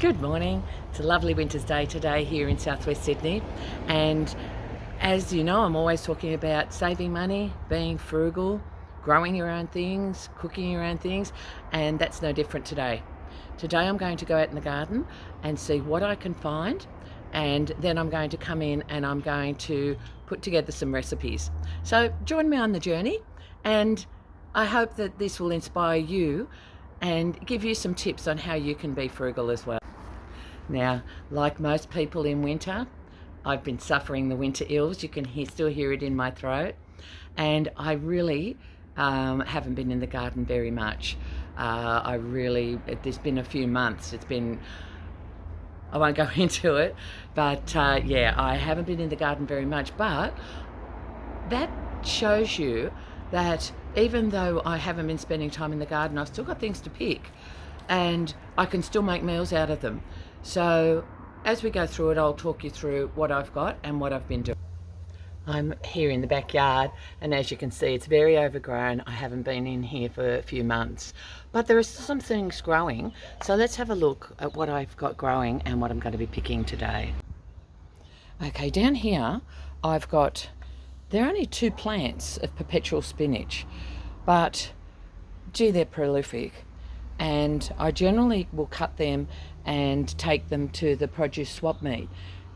Good morning. It's a lovely winter's day today here in southwest Sydney, and as you know, I'm always talking about saving money, being frugal, growing your own things, cooking your own things, and that's no different today. Today I'm going to go out in the garden and see what I can find, and then I'm going to come in and I'm going to put together some recipes. So join me on the journey, and I hope that this will inspire you and give you some tips on how you can be frugal as well. Now, like most people in winter, I've been suffering the winter ills. You can still hear it in my throat. And I really haven't been in the garden very much. There's been a few months. I won't go into it, but yeah, I haven't been in the garden very much. But that shows you that even though I haven't been spending time in the garden, I've still got things to pick and I can still make meals out of them. So as we go through it, I'll talk you through what I've got and what I've been doing. I'm here in the backyard, and as you can see, it's very overgrown. I haven't been in here for a few months, but there are some things growing. So let's have a look at what I've got growing and what I'm going to be picking today. Okay, down here, there are only 2 plants of perpetual spinach, but gee, they're prolific. And I generally will cut them and take them to the produce swap meet,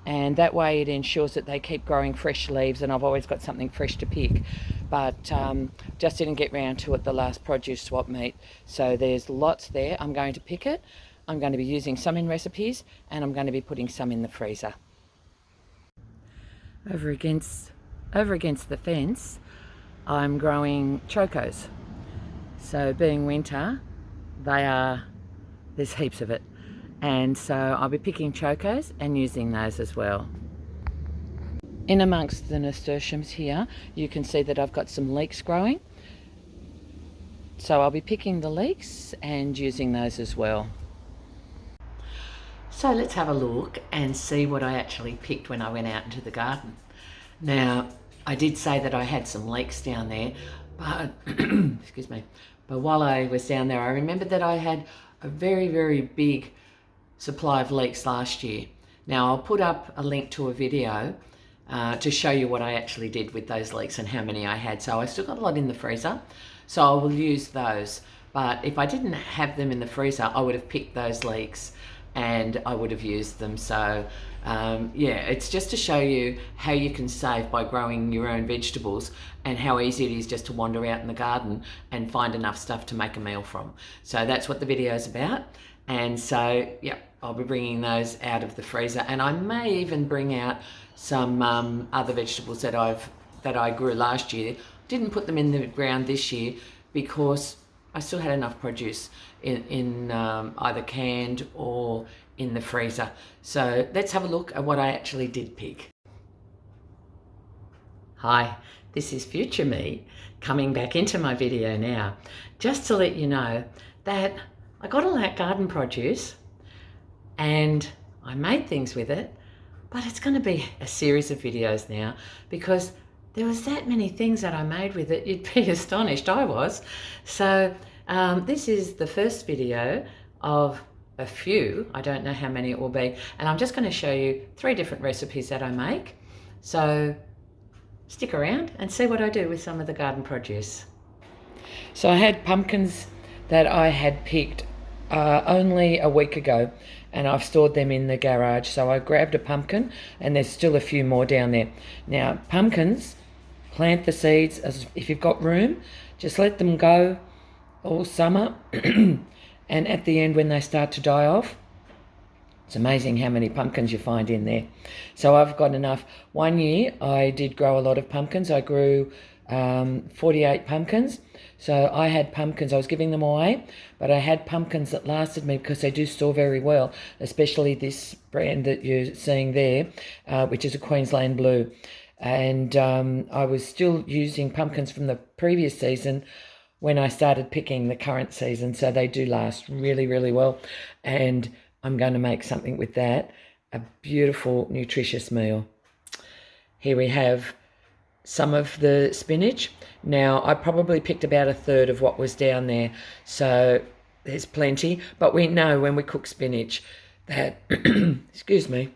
and that way it ensures that they keep growing fresh leaves, and I've always got something fresh to pick. But just didn't get round to it the last produce swap meet, so there's lots there. I'm going to pick it. I'm going to be using some in recipes, and I'm going to be putting some in the freezer. Over against the fence, I'm growing chokos. So being winter, there's heaps of it, and so I'll be picking chokos and using those as well. In amongst the nasturtiums here, you can see that I've got some leeks growing, so I'll be picking the leeks and using those as well. So let's have a look and see what I actually picked when I went out into the garden. Now, I did say that I had some leeks down there, but excuse me. But while I was down there, I remembered that I had a very, very big supply of leeks last year. Now, I'll put up a link to a video to show you what I actually did with those leeks and how many I had. So I still got a lot in the freezer, so I will use those. But if I didn't have them in the freezer, I would have picked those leeks and I would have used them. So yeah, it's just to show you how you can save by growing your own vegetables, and how easy it is just to wander out in the garden and find enough stuff to make a meal from. So that's what the video is about. And so yeah, I'll be bringing those out of the freezer, and I may even bring out some other vegetables that I grew last year. Didn't put them in the ground this year because I still had enough produce in either canned or in the freezer. So let's have a look at what I actually did pick. Hi, this is future me coming back into my video now, just to let you know that I got all that garden produce and I made things with it, but it's going to be a series of videos now because there was that many things that I made with it. You'd be astonished, I was. So this is the first video of a few. I don't know how many it will be, and I'm just going to show you 3 different recipes that I make. So stick around and see what I do with some of the garden produce. So I had pumpkins that I had picked only a week ago, and I've stored them in the garage. So I grabbed a pumpkin, and there's still a few more down there. Now, pumpkins, plant the seeds as if you've got room, just let them go all summer and at the end when they start to die off, it's amazing how many pumpkins you find in there. So I've got enough. One year I did grow a lot of pumpkins. I grew 48 pumpkins. So I had pumpkins, I was giving them away, but I had pumpkins that lasted me because they do store very well, especially this brand that you're seeing there, which is a Queensland Blue. And I was still using pumpkins from the previous season when I started picking the current season, so they do last really, really well. And I'm going to make something with that, a beautiful, nutritious meal. Here we have some of the spinach. Now, I probably picked about 1/3 of what was down there, so there's plenty. But we know when we cook spinach, that, excuse me,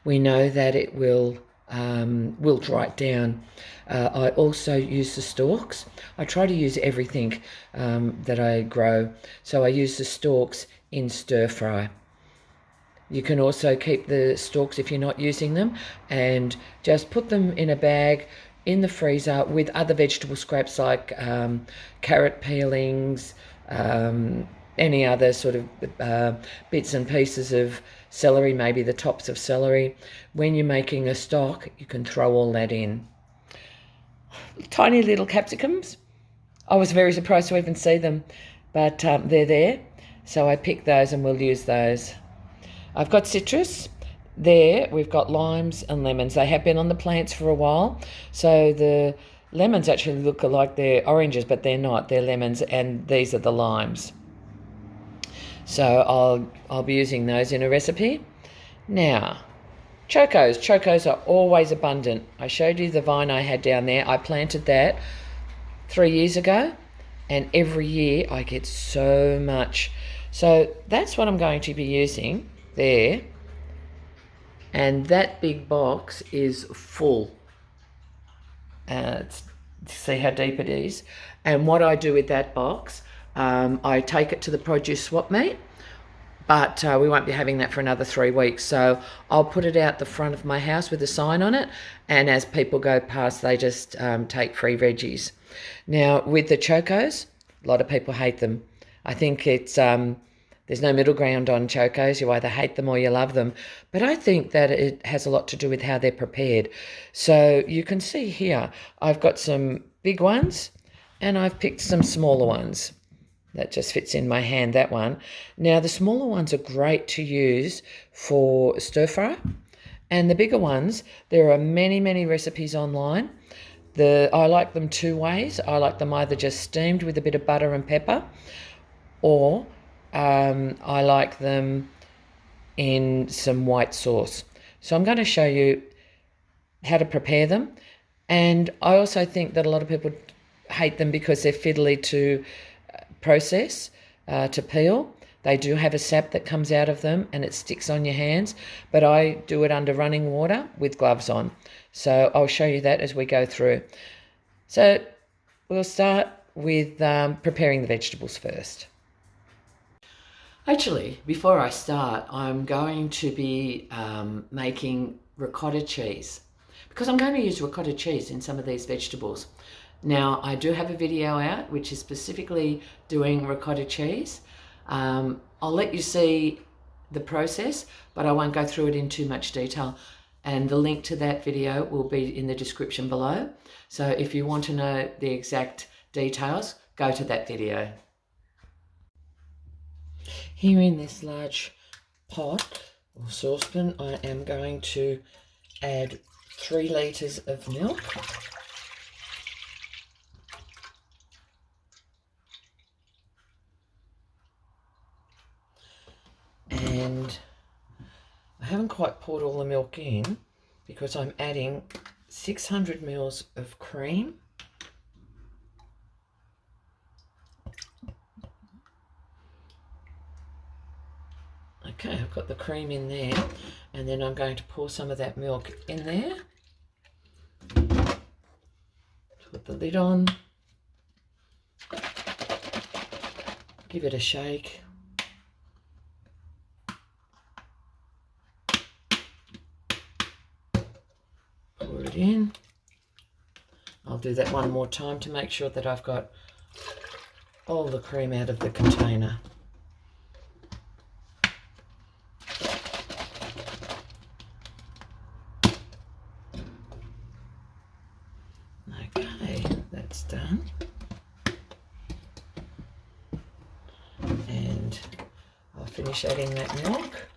we know that it will wilt right down. I also use the stalks. I try to use everything that I grow. So I use the stalks in stir fry. You can also keep the stalks if you're not using them and just put them in a bag in the freezer with other vegetable scraps like carrot peelings, any other sort of bits and pieces of celery, maybe the tops of celery. When you're making a stock, you can throw all that in. Tiny little capsicums. I was very surprised to even see them, but they're there. So I picked those and we'll use those. I've got citrus. There we've got limes and lemons. They have been on the plants for a while. So the lemons actually look like they're oranges, but they're not. They're lemons, and these are the limes. So I'll be using those in a recipe. Now, chokos. Chokos are always abundant. I showed you the vine I had down there. I planted that 3 years ago, and every year I get so much. So that's what I'm going to be using there. And that big box is full. See how deep it is. And what I do with that box, I take it to the produce swap meet, but we won't be having that for another 3 weeks. So I'll put it out the front of my house with a sign on it, and as people go past, they just take free veggies. Now, with the chokos, a lot of people hate them. I think it's there's no middle ground on chokos. You either hate them or you love them. But I think that it has a lot to do with how they're prepared. So you can see here, I've got some big ones and I've picked some smaller ones. That just fits in my hand, that one. Now, the smaller ones are great to use for stir fry. And the bigger ones, there are many, many recipes online. I like them two ways. I like them either just steamed with a bit of butter and pepper, or I like them in some white sauce. So I'm going to show you how to prepare them. And I also think that a lot of people hate them because they're fiddly to process, to peel. They do have a sap that comes out of them and it sticks on your hands, but I do it under running water with gloves on. So I'll show you that as we go through. So we'll start with preparing the vegetables first. Actually, before I start, I'm going to be making ricotta cheese, because I'm going to use ricotta cheese in some of these vegetables. Now, I do have a video out which is specifically doing ricotta cheese. I'll let you see the process, but I won't go through it in too much detail. And the link to that video will be in the description below. So if you want to know the exact details, go to that video. Here in this large pot or saucepan, I am going to add 3 litres of milk. And I haven't quite poured all the milk in because I'm adding 600 mils of cream. Okay, I've got the cream in there, and then I'm going to pour some of that milk in there. Put the lid on. Give it a shake. Pour it in. I'll do that one more time to make sure that I've got all the cream out of the container. Okay, that's done. And I'll finish adding that milk.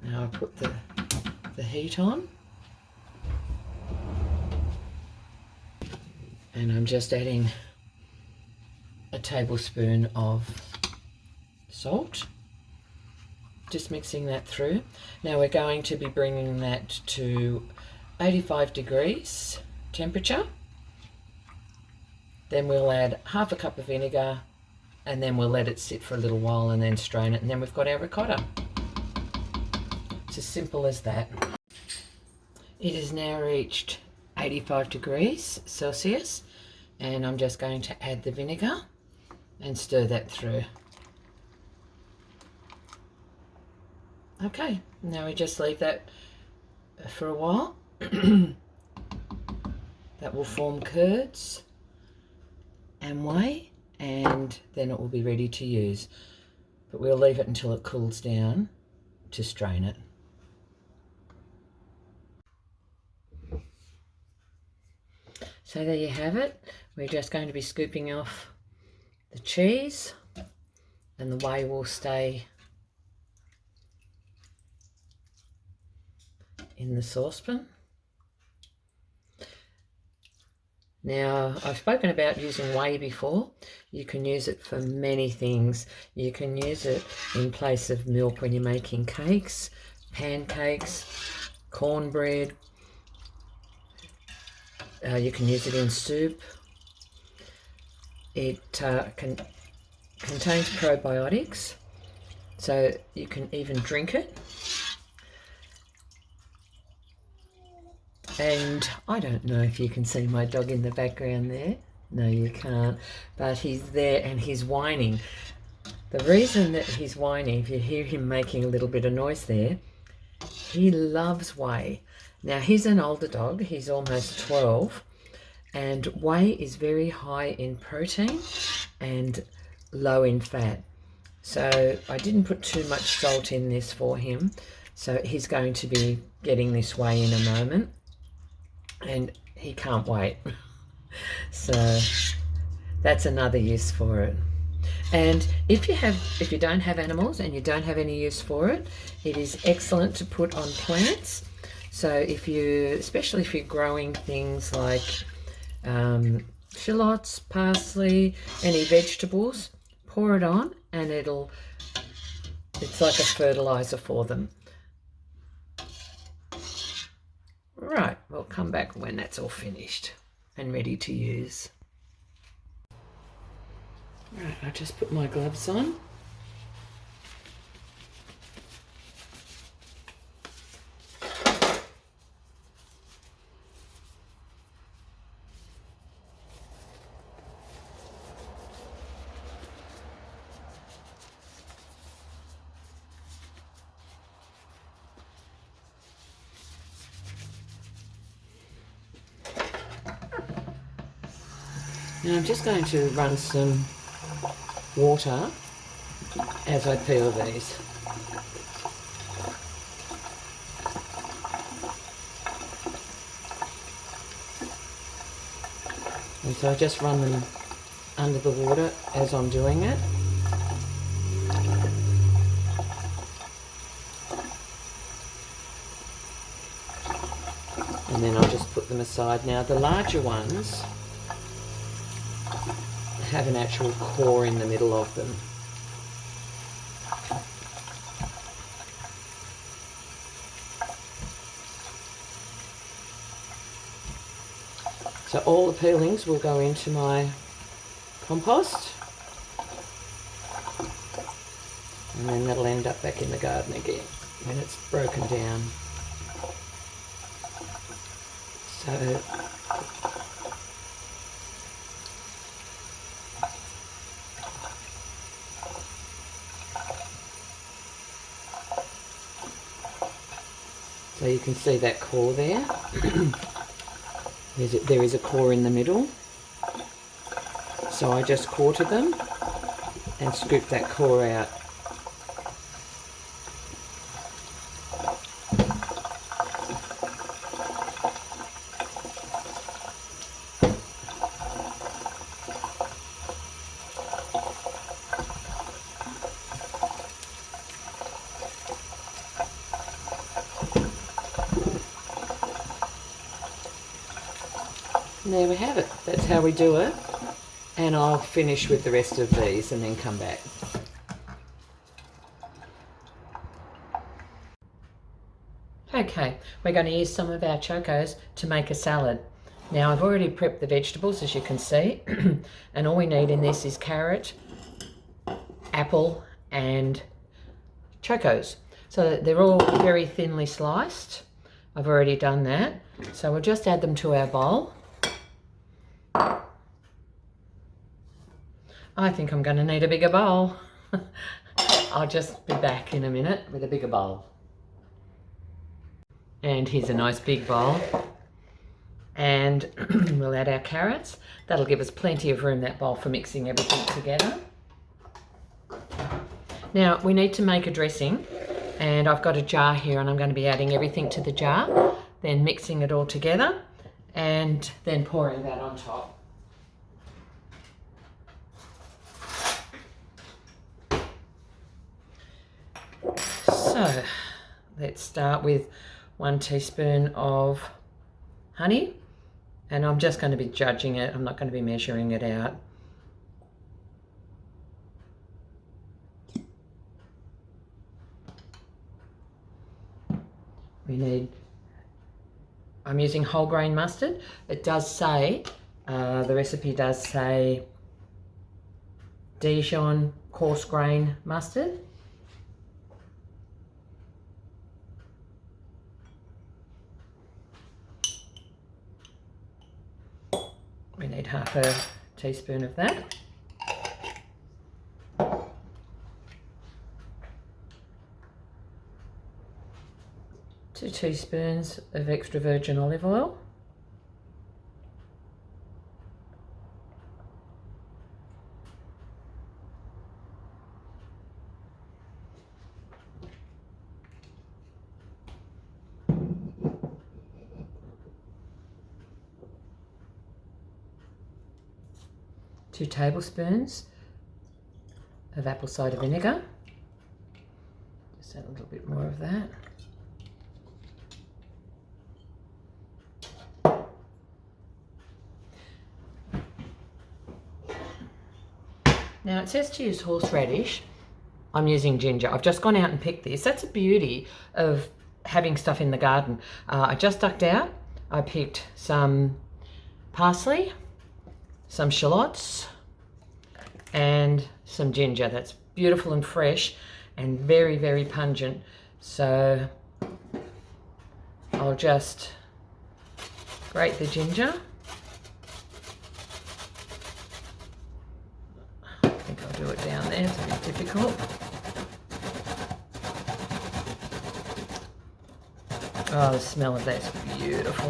Now I put the heat on. And I'm just adding a tablespoon of salt. Just mixing that through. Now we're going to be bringing that to 85 degrees temperature. Then we'll add half a cup of vinegar and then we'll let it sit for a little while and then strain it, and then we've got our ricotta. It's as simple as that. It has now reached 85 degrees Celsius, and I'm just going to add the vinegar and stir that through. Okay, now we just leave that for a while. That will form curds and whey, and then it will be ready to use. But we'll leave it until it cools down to strain it. So there you have it. We're just going to be scooping off the cheese, and the whey will stay in the saucepan. Now, I've spoken about using whey before. You can use it for many things. You can use it in place of milk when you're making cakes, pancakes, cornbread. You can use it in soup. It contains probiotics, so you can even drink it. And I don't know if you can see my dog in the background there. No, you can't. But he's there and he's whining. The reason that he's whining, if you hear him making a little bit of noise there, he loves whey. Now, he's an older dog. He's almost 12. And whey is very high in protein and low in fat. So I didn't put too much salt in this for him. So he's going to be getting this whey in a moment. And he can't wait. So that's another use for it. And if you don't have animals and you don't have any use for it, it is excellent to put on plants. So especially if you're growing things like shallots, parsley, any vegetables, pour it on, and it's like a fertilizer for them. Right, we'll come back when that's all finished and ready to use. Right, I just put my gloves on. Now I'm just going to run some water as I peel these. And so I just run them under the water as I'm doing it. And then I'll just put them aside. Now the larger ones have an actual core in the middle of them. So all the peelings will go into my compost, and then that'll end up back in the garden again when it's broken down. So you can see that core there. There is a core in the middle. So I just quarter them and scoop that core out. And there we have it. That's how we do it. And I'll finish with the rest of these and then come back. Okay, we're going to use some of our chokos to make a salad. Now I've already prepped the vegetables, as you can see, and all we need in this is carrot, apple and chokos. So they're all very thinly sliced. I've already done that. So we'll just add them to our bowl. I think I'm going to need a bigger bowl. I'll just be back in a minute with a bigger bowl. And here's a nice big bowl. And we'll add our carrots. That'll give us plenty of room, that bowl, for mixing everything together. Now we need to make a dressing, and I've got a jar here and I'm going to be adding everything to the jar, then mixing it all together and then pouring that on top. So let's start with 1 teaspoon of honey, and I'm just going to be judging it. I'm not going to be measuring it out. I'm using whole grain mustard. It does say, the recipe does say Dijon coarse grain mustard. We need half a teaspoon of that. Two teaspoons of extra virgin olive oil. Two tablespoons of apple cider vinegar. Just add a little bit more of that. Now it says to use horseradish. I'm using ginger. I've just gone out and picked this. That's the beauty of having stuff in the garden. I just ducked out. I picked some parsley, some shallots, and some ginger. That's beautiful and fresh and very, very pungent. So I'll just grate the ginger. I think I'll do it down there, it's a bit difficult. Oh, the smell of that's beautiful.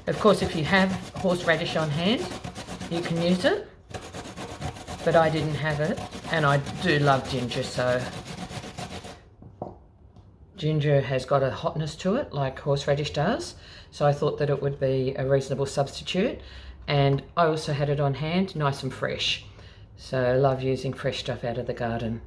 Of course, if you have horseradish on hand, you can use it, but I didn't have it, and I do love ginger, so ginger has got a hotness to it like horseradish does, so I thought that it would be a reasonable substitute. And I also had it on hand, nice and fresh, so I love using fresh stuff out of the garden.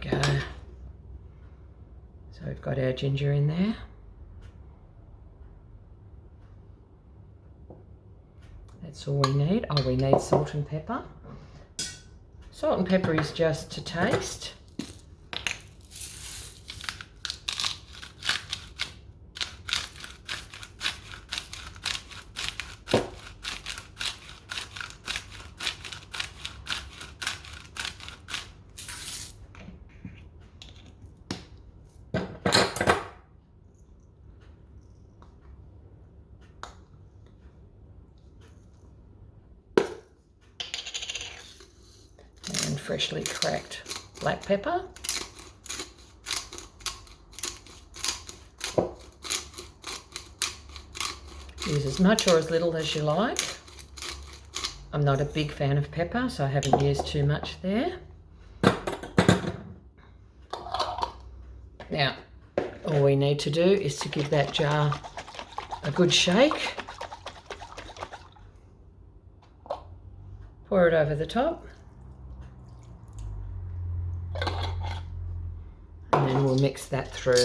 Go. So we've got our ginger in there. That's all we need. Oh, we need salt and pepper. Salt and pepper is just to taste. Freshly cracked black pepper. Use as much or as little as you like. I'm not a big fan of pepper, so I haven't used too much there. Now, all we need to do is to give that jar a good shake. Pour it over the top. And then we'll we'll mix that through.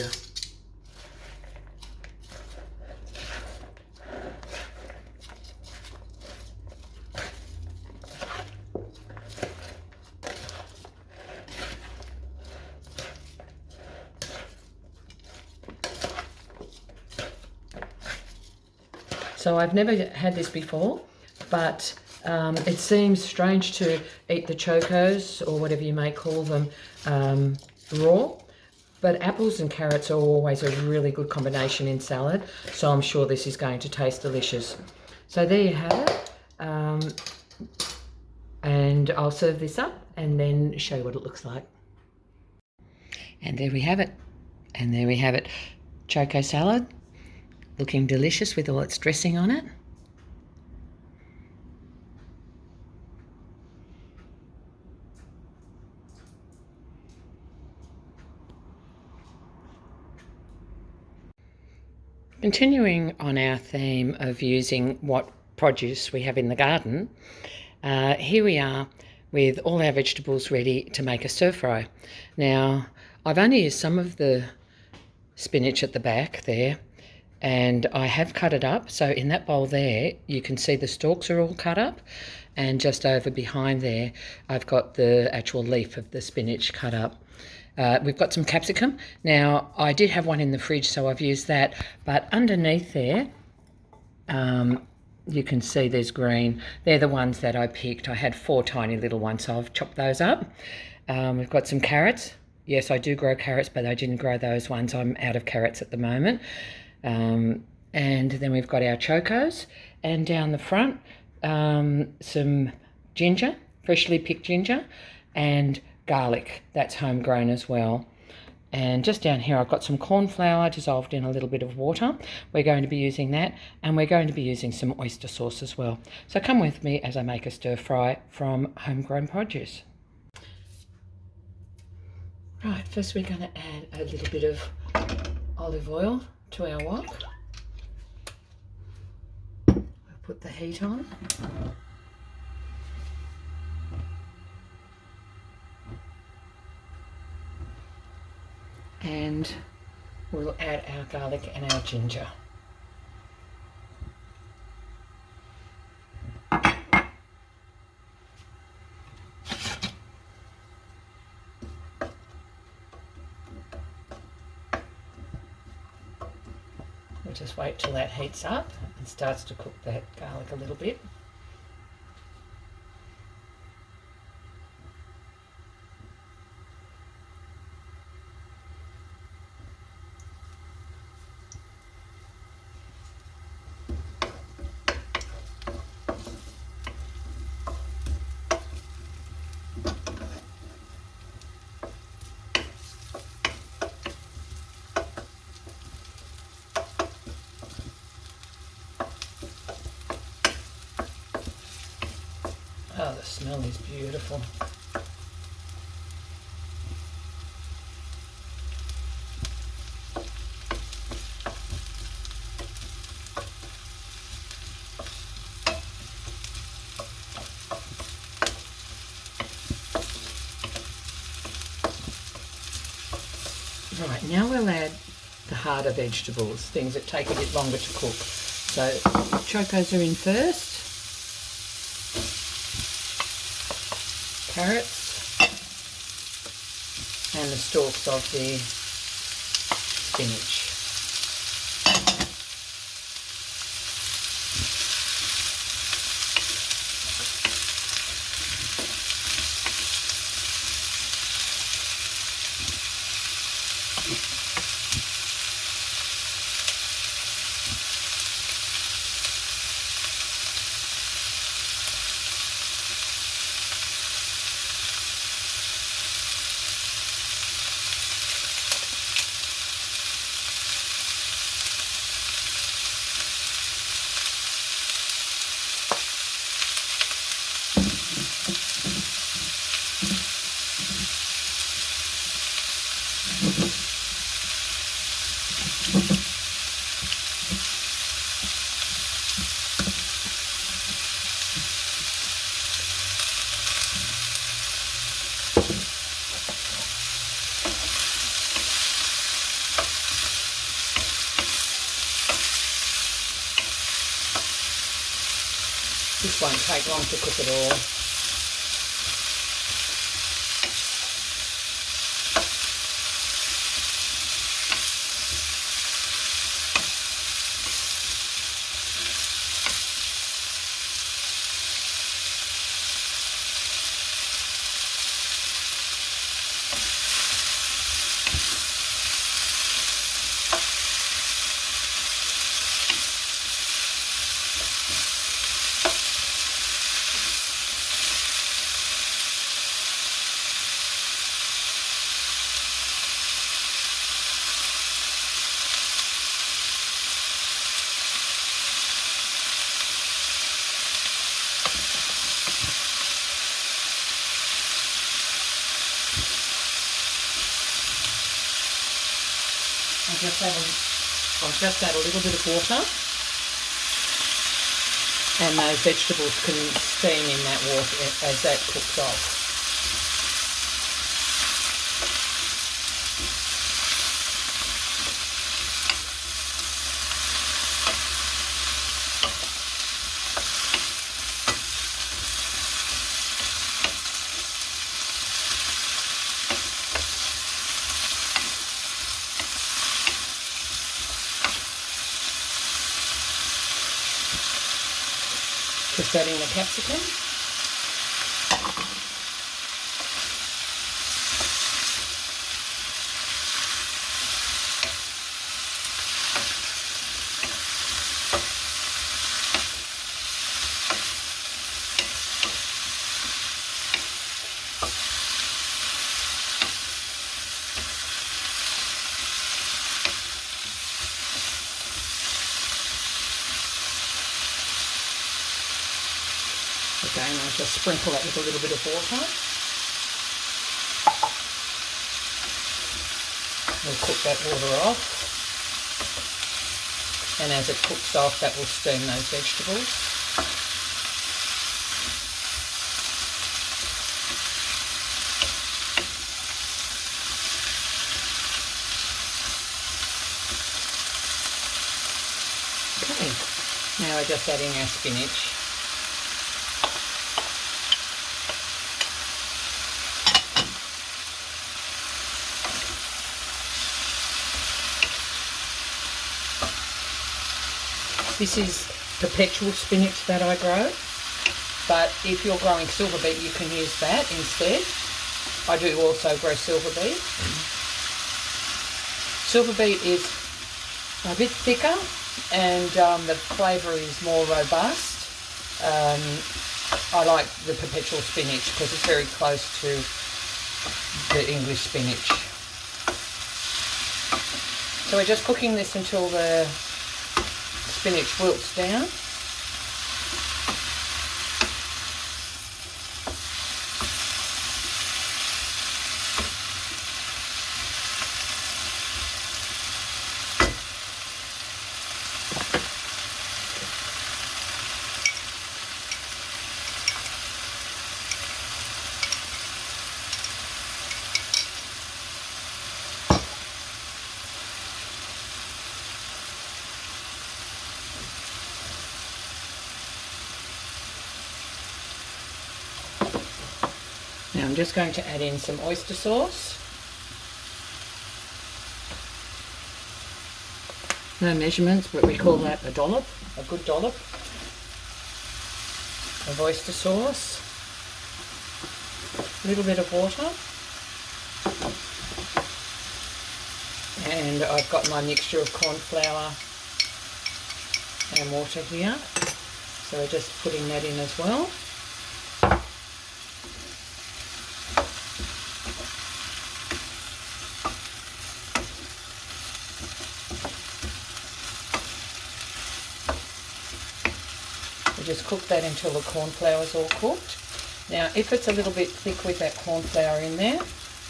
So I've never had this before, but it seems strange to eat the chokos, or whatever you may call them, raw. But apples and carrots are always a really good combination in salad, so I'm sure this is going to taste delicious. So there you have it. And I'll serve this up and then show you what it looks like. And there we have it. And there we have it. Choko salad, looking delicious with all its dressing on it. Continuing on our theme of using what produce we have in the garden, here we are with all our vegetables ready to make a stir fry. Now, I've only used some of the spinach at the back there, and I have cut it up. So in that bowl there, you can see the stalks are all cut up, and just over behind there, I've got the actual leaf of the spinach cut up. We've got some capsicum. Now, I did have one in the fridge, so I've used that. But underneath there, you can see there's green. They're the ones that I picked. I had 4 tiny little ones, so I've chopped those up. We've got some carrots. Yes, I do grow carrots, but I didn't grow those ones. I'm out of carrots at the moment. And then we've got our chokos. And down the front, some ginger, freshly picked ginger, and garlic. That's homegrown as well. And just down here I've got some corn flour dissolved in a little bit of water. We're going to be using that, and we're going to be using some oyster sauce as well. So come with me as I make a stir fry from homegrown produce. Right, first we're going to add a little bit of olive oil to our wok. We'll put the heat on. And we'll add our garlic and our ginger. We'll just wait till that heats up and starts to cook that garlic a little bit. Oh, the smell is beautiful. Right, now we'll add the harder vegetables, things that take a bit longer to cook. So chokos are in first. Carrots and the stalks of the spinach. This won't take long to cook at all. I'll just add a little bit of water, and those vegetables can steam in that water as that cooks off. Just adding the capsicum. Again, I'll just sprinkle that with a little bit of water. We'll cook that water off. And as it cooks off, that will steam those vegetables. Okay, now we're just adding our spinach. This is perpetual spinach that I grow, but if you're growing silver beet, you can use that instead. I do also grow silver beet. Silver beet is a bit thicker, and the flavour is more robust. I like the perpetual spinach because it's very close to the English spinach. So we're just cooking this until the spinach wilts down. Now I'm just going to add in some oyster sauce. No measurements, but we call that a dollop, a good dollop of oyster sauce. A little bit of water. And I've got my mixture of corn flour and water here. So we're just putting that in as well. Just cook that until the corn flour is all cooked. Now, if it's a little bit thick with that corn flour in there,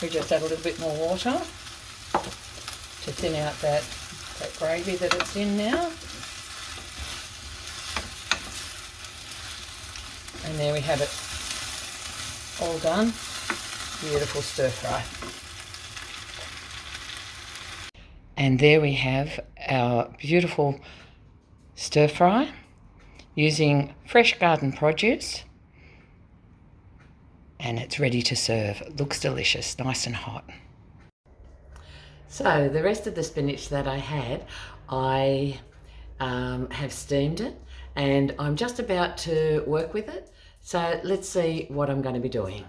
we just add a little bit more water to thin out that gravy that it's in now. And there we have it, all done. Beautiful stir fry. And there we have our beautiful stir fry. using fresh garden produce, and it's ready to serve. It looks delicious, nice and hot. So the rest of the spinach that I had, I have steamed it, and I'm just about to work with it. So let's see what I'm going to be doing.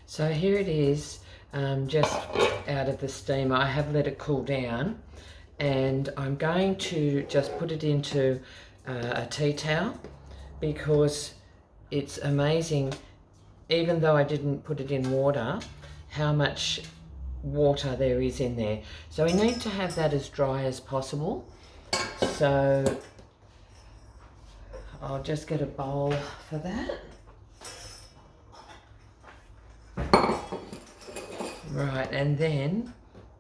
So here it is, just out of the steamer. I have let it cool down, and I'm going to just put it into a tea towel, because it's amazing, even though I didn't put it in water, how much water there is in there. So we need to have that as dry as possible. So I'll just get a bowl for that. Right, and then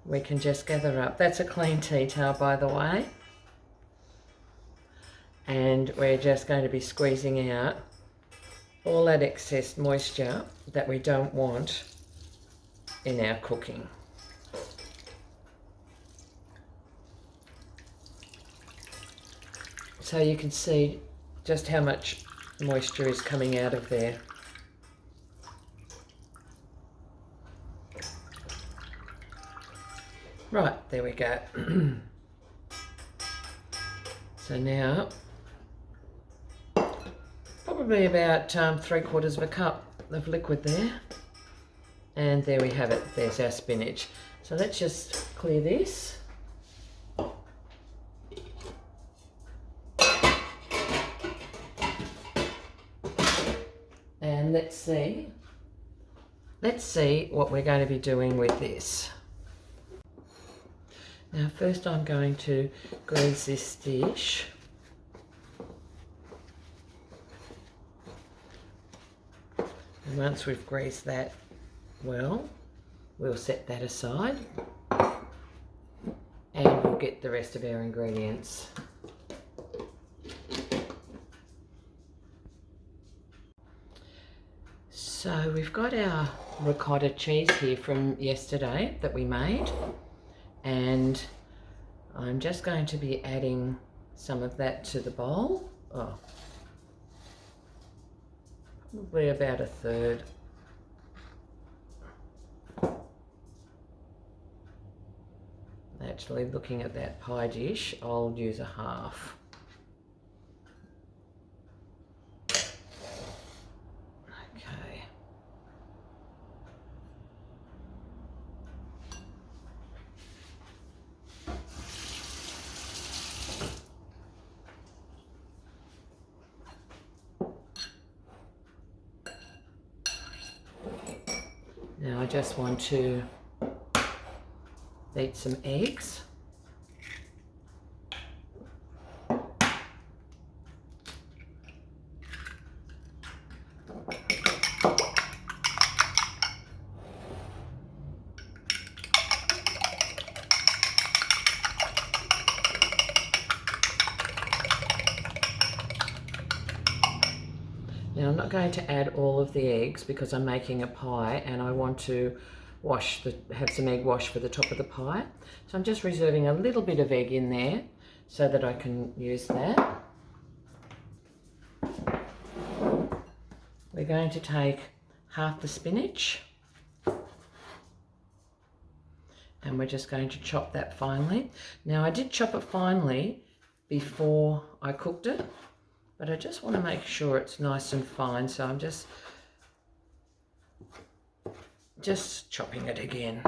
we can just gather up. That's a clean tea towel, by the way. And we're just going to be squeezing out all that excess moisture that we don't want in our cooking. So you can see just how much moisture is coming out of there. Right, there we go. So now, probably about 3/4 of a cup of liquid there. And there we have it, there's our spinach. So let's just clear this. And let's see what we're going to be doing with this. Now first I'm going to grease this dish. And once we've greased that well, we'll set that aside, and we'll get the rest of our ingredients. So we've got our ricotta cheese here from yesterday that we made, and I'm just going to be adding some of that to the bowl. Probably about 1/3. Actually, looking at that pie dish, I'll use 1/2. Okay. Now I just want to beat some eggs. Now I'm not going to add all of the eggs because I'm making a pie and I want to have some egg wash for the top of the pie. So I'm just reserving a little bit of egg in there so that I can use that. We're going to take 1/2 the spinach and we're just going to chop that finely. Now I did chop it finely before I cooked it, but I just want to make sure it's nice and fine, so I'm just chopping it again.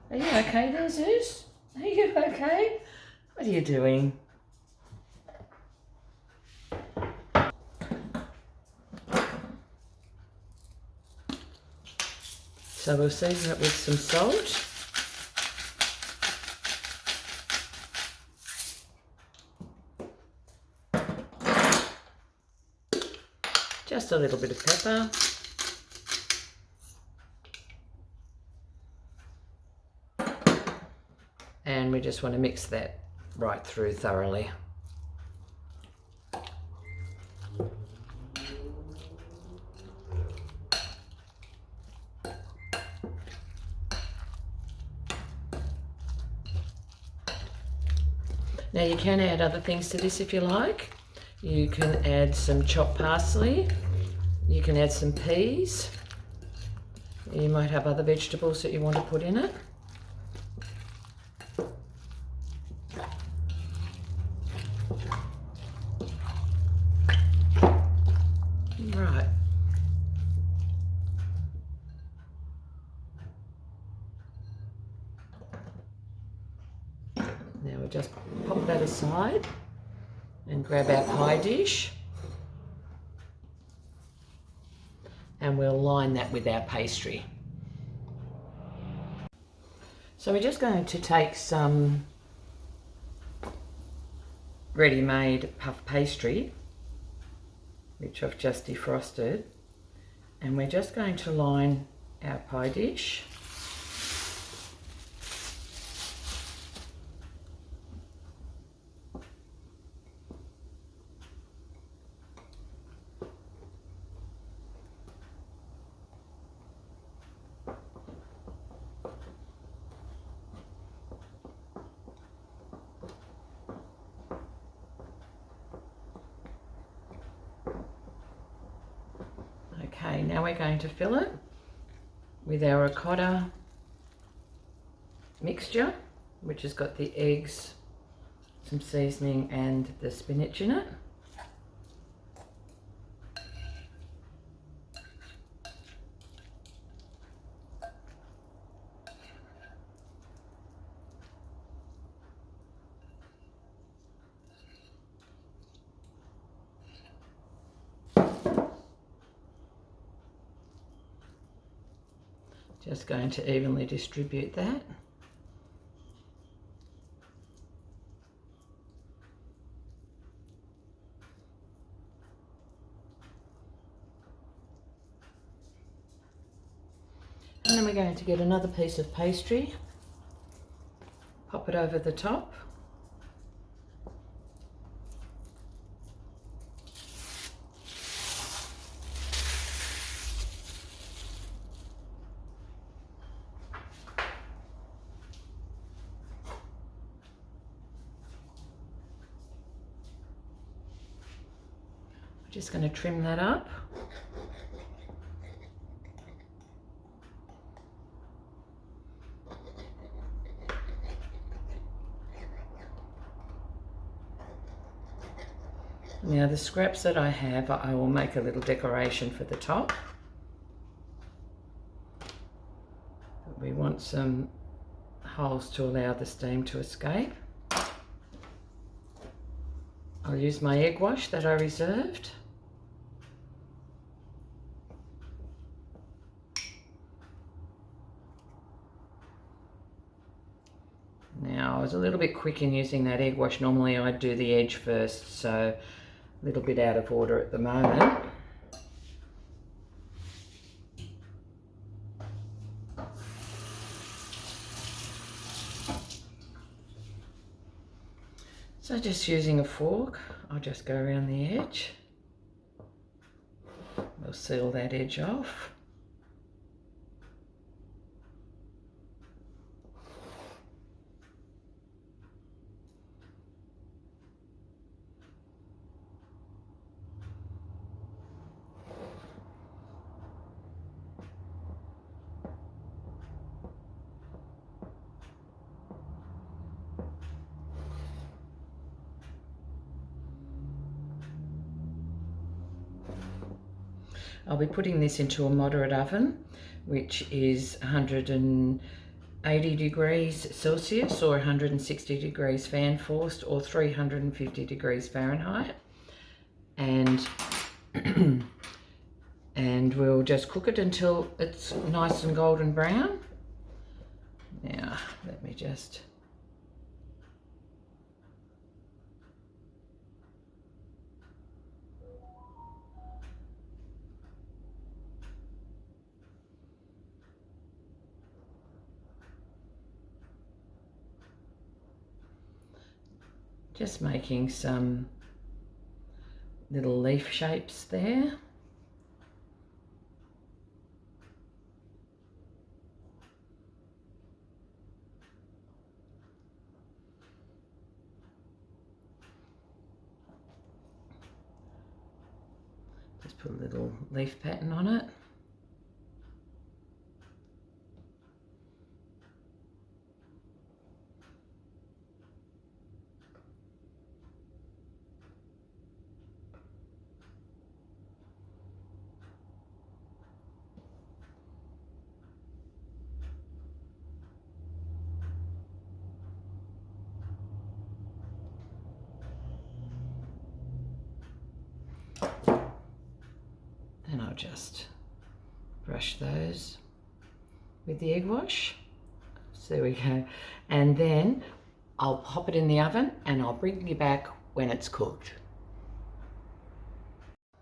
Are you okay there, Zeus? Are you okay? What are you doing? So we'll season it with some salt. Just a little bit of pepper. And we just want to mix that right through thoroughly. Now you can add other things to this if you like. You can add some chopped parsley. You can add some peas. You might have other vegetables that you want to put in it. Right. Now we'll just pop that aside and grab our pie dish. And we'll line that with our pastry. So we're just going to take some ready-made puff pastry, which I've just defrosted, and we're just going to line our pie dish. Okay, now we're going to fill it with our ricotta mixture, which has got the eggs, some seasoning and the spinach in it. Just going to evenly distribute that. And then we're going to get another piece of pastry, pop it over the top. Just going to trim that up. Now the scraps that I have, I will make a little decoration for the top. We want some holes to allow the steam to escape. I'll use my egg wash that I reserved. Now I was a little bit quick in using that egg wash. Normally I'd do the edge first, so a little bit out of order at the moment. So just using a fork, I'll just go around the edge. We'll seal that edge off. I'll be putting this into a moderate oven, which is 180 degrees Celsius or 160 degrees fan forced or 350 degrees Fahrenheit. And and we'll just cook it until it's nice and golden brown. Now, let me just making some little leaf shapes there. Put a little leaf pattern on it. Then I'll just brush those with the egg wash. So there we go. And then I'll pop it in the oven and I'll bring you back when it's cooked.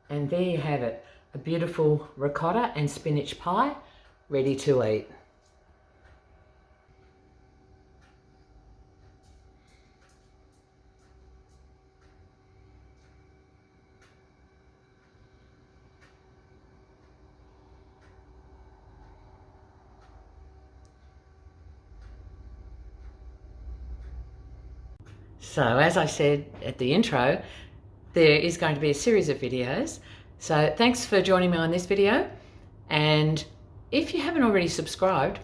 And there you have it, a beautiful ricotta and spinach pie ready to eat. So as I said at the intro, there is going to be a series of videos. So thanks for joining me on this video. And if you haven't already subscribed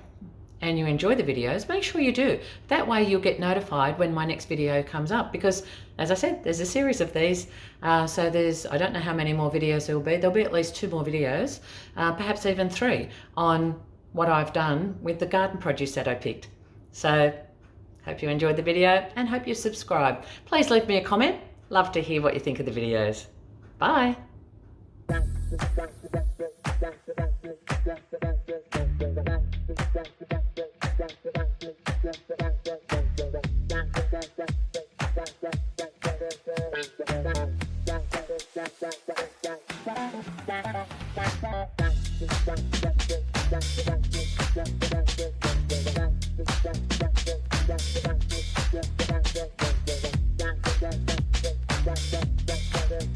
and you enjoy the videos, make sure you do. That way you'll get notified when my next video comes up, because as I said, there's a series of these. So I don't know how many more videos there will be. There'll be at least 2 more videos, perhaps even 3, on what I've done with the garden produce that I picked. So hope you enjoyed the video and hope you subscribe. Please leave me a comment. Love to hear what you think of the videos. Bye.